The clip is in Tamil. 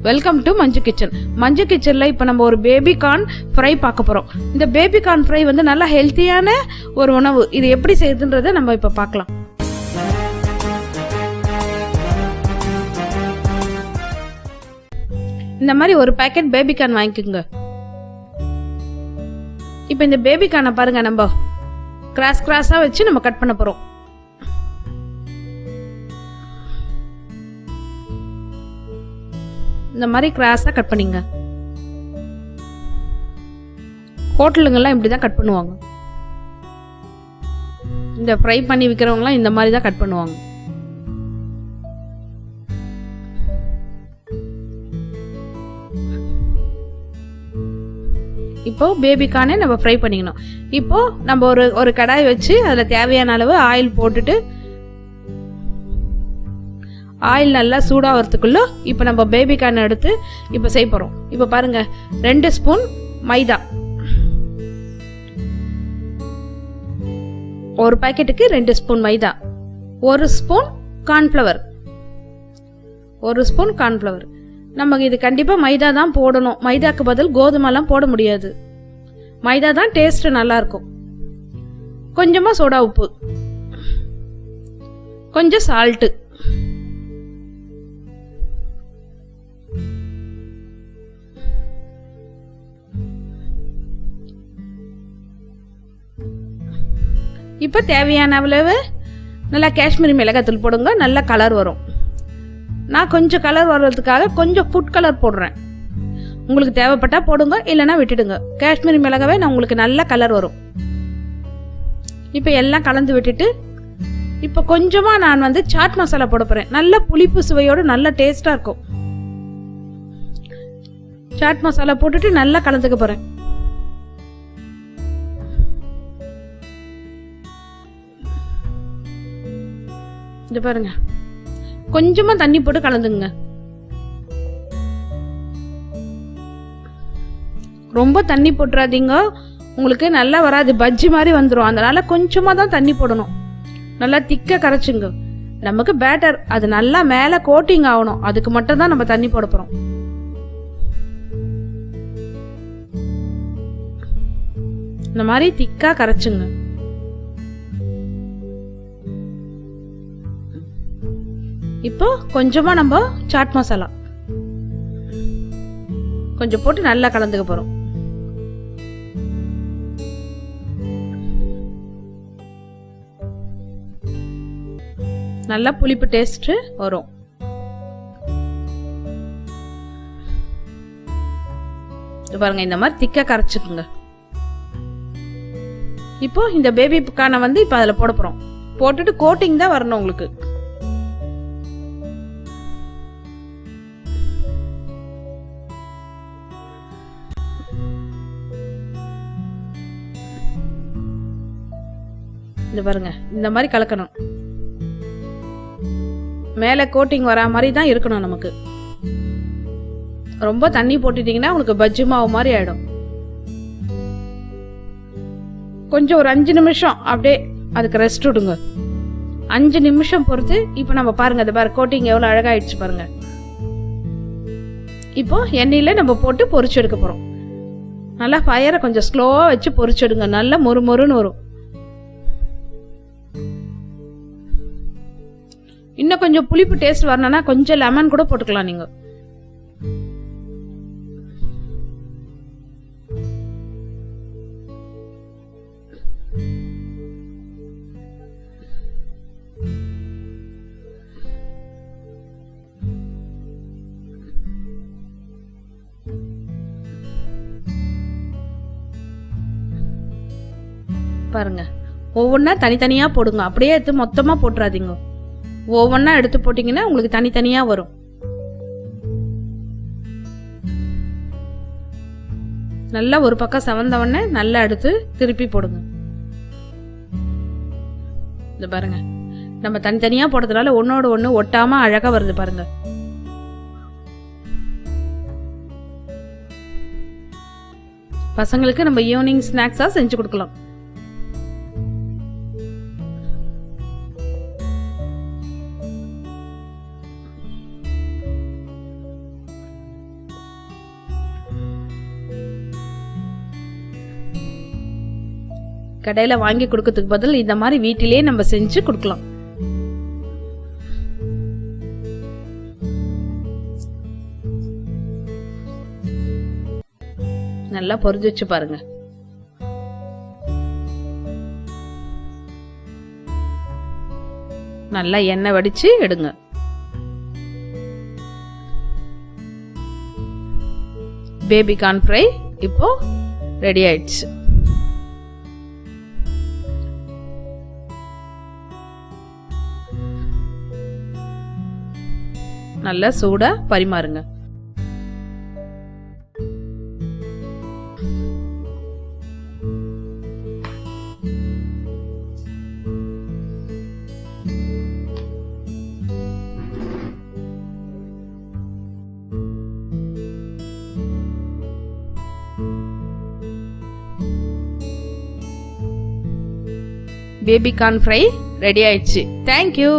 Welcome to Manju kitchen. Manju கிச்சனில் இப்போ நம்ம ஒரு பேபி கார்ன் ஃப்ரை பார்க்க போகிறோம். இந்த பேபி கார்ன் ஃப்ரை வந்து நல்லா ஹெல்த்தியான ஒரு உணவு. இது எப்படி செய்யுதுன்றதை நம்ம இப்போ பார்க்கலாம். இந்த மாதிரி ஒரு பேக்கெட் பேபி கார்ன் வாங்கிக்கோங்க. இப்போ இந்த பேபி கார்னை பாருங்க, நம்ம கிராஸாக வச்சு நம்ம கட் பண்ண போகிறோம். இந்த மாதிரி கிராஸாக கட் பண்ணிங்க. ஹோட்டலுங்கெல்லாம் இப்படி தான் கட் பண்ணுவாங்க. இந்த ஃப்ரை பண்ணி விற்கிறவங்களாம் இந்த மாதிரி தான் கட் பண்ணுவாங்க. இப்போ பேபிக்கானே நம்ம ஃப்ரை பண்ணிக்கணும். இப்போ நம்ம ஒரு கடாய் வச்சு அதில் தேவையான அளவு ஆயில் போட்டுட்டு, ஆயில் நல்லா சூடாகிறதுக்குள்ள இப்போ நம்ம பேபி கார்ன் எடுத்து இப்போ செய்ய போகிறோம். இப்போ பாருங்க, 2 ஸ்பூன் மைதா, ஒரு பாக்கெட்டுக்கு 2 ஸ்பூன் மைதா, 1 ஸ்பூன் கார்ன்ஃப்ளவர், 1 ஸ்பூன் கார்ன்ஃப்ளவர். நமக்கு இது கண்டிப்பாக மைதா தான் போடணும். மைதாக்கு பதில் கோதுமைலாம் போட முடியாது. மைதா தான் டேஸ்ட் நல்லா இருக்கும். கொஞ்சமாக சோடா உப்பு, கொஞ்சம் சால்ட்டு, இப்போ தேவையான அளவு நல்லா காஷ்மீரி மிளகாத்தூள் போடுங்க. நல்ல கலர் வரும். நான் கொஞ்சம் கலர் வர்றதுக்காக கொஞ்சம் ஃபுட் கலர் போடுறேன். உங்களுக்கு தேவைப்பட்டா போடுங்க, இல்லைன்னா விட்டுடுங்க. காஷ்மீரி மிளகாவே நான் உங்களுக்கு நல்ல கலர் வரும். இப்போ எல்லாம் கலந்து விட்டுட்டு, இப்போ கொஞ்சமாக நான் வந்து சாட் மசாலா போட போகிறேன். நல்ல புளிப்பு சுவையோடு நல்ல டேஸ்டாக இருக்கும். சாட் மசாலா போட்டுட்டு நல்லா கலந்துக்க போகிறேன். இது பாருங்க, கொஞ்சமா தண்ணி போட்டு கலந்துங்க. ரொம்ப தண்ணி போட்டுறாதீங்க, உங்களுக்கு நல்லா வராது, பஜ்ஜி மாதிரி வந்துடும். அதனால கொஞ்சமா தான் தண்ணி போடணும். நல்லா திக்க கரைச்சுங்க. நமக்கு பேட்டர் அது நல்லா மேல கோட்டிங் ஆகணும். அதுக்கு மட்டும் தான் நம்ம தண்ணி போட போறோம். இந்த மாதிரி திக்கா கரைச்சுங்க. இப்போ கொஞ்சமா நம்ம சாட் மசாலா கொஞ்சம் போட்டு நல்லா கலந்துக்க போறோம். நல்லா புளிப்பு டேஸ்ட் வரும். பாருங்க, இந்த மாதிரி திக்கா கரைச்சுக்குங்க. இப்போ இந்த பேபிக்கான வந்து இப்போ அதில் போட போறோம். போட்டுட்டு கோட்டிங் தான் வரணும் உங்களுக்கு. இந்த பாருங்க, இந்த மாதிரி கலக்கணும். மேலே கோட்டிங் வரா மாதிரி தான் இருக்கணும் நமக்கு. ரொம்ப தண்ணி போட்டுட்டீங்கன்னா உங்களுக்கு பஜ்ஜி மாவு மாதிரி ஆயிடும். கொஞ்சம் ஒரு 5 நிமிஷம் அப்படியே அதுக்கு ரெஸ்ட் விடுங்க. 5 நிமிஷம் பொறுத்து இப்போ நம்ம பாருங்க, அது பாரு கோட்டிங் எவ்வளோ அழகாயிடுச்சு பாருங்க. இப்போ எண்ணெயில நம்ம போட்டு பொரிச்சு எடுக்க போறோம். நல்லா ஃபயரை கொஞ்சம் ஸ்லோவா வச்சு பொரிச்செடுங்க. நல்லா மொறுமொறுன்னு வரும். இன்னும் கொஞ்சம் புளிப்பு டேஸ்ட் வரணும்னா கொஞ்சம் லெமன் கூட போட்டுக்கலாம் நீங்க. பாருங்க, ஒவ்வொன்னா தனித்தனியா போடுங்க. அப்படியே எடுத்து மொத்தமா போட்டுறாதீங்க. ஒவ்வொன்னா எடுத்து போட்டீங்கன்னா உங்களுக்கு தனித்தனியா வரும். நல்லா ஒரு பக்கம் செவந்தவொடனே நல்லா எடுத்து திருப்பி போடுங்க. இது பாருங்க, நம்ம தனித்தனியா போடுறதுனால ஒன்னோட ஒண்ணு ஒட்டாம அழகா வருது பாருங்க. பசங்களுக்கு நம்ம ஈவினிங் ஸ்நாக்ஸா செஞ்சு கொடுக்கலாம். கடையில் வாங்கி கொடுக்கறதுக்கு பதில் இந்த மாதிரி வீட்டிலேயே நம்ம செஞ்சு கொடுக்கலாம். நல்லா பொரிஞ்சு வச்சு பாருங்க. நல்லா எண்ணெய் வடிச்சு எடுங்க. பேபி கார்ன் ஃப்ரை இப்போ ரெடி ஆயிடுச்சு. நல்லா சூடா பரிமாறுங்க. பேபி கார்ன் ஃப்ரை ரெடி ஆயிடுச்சு. தேங்க்யூ.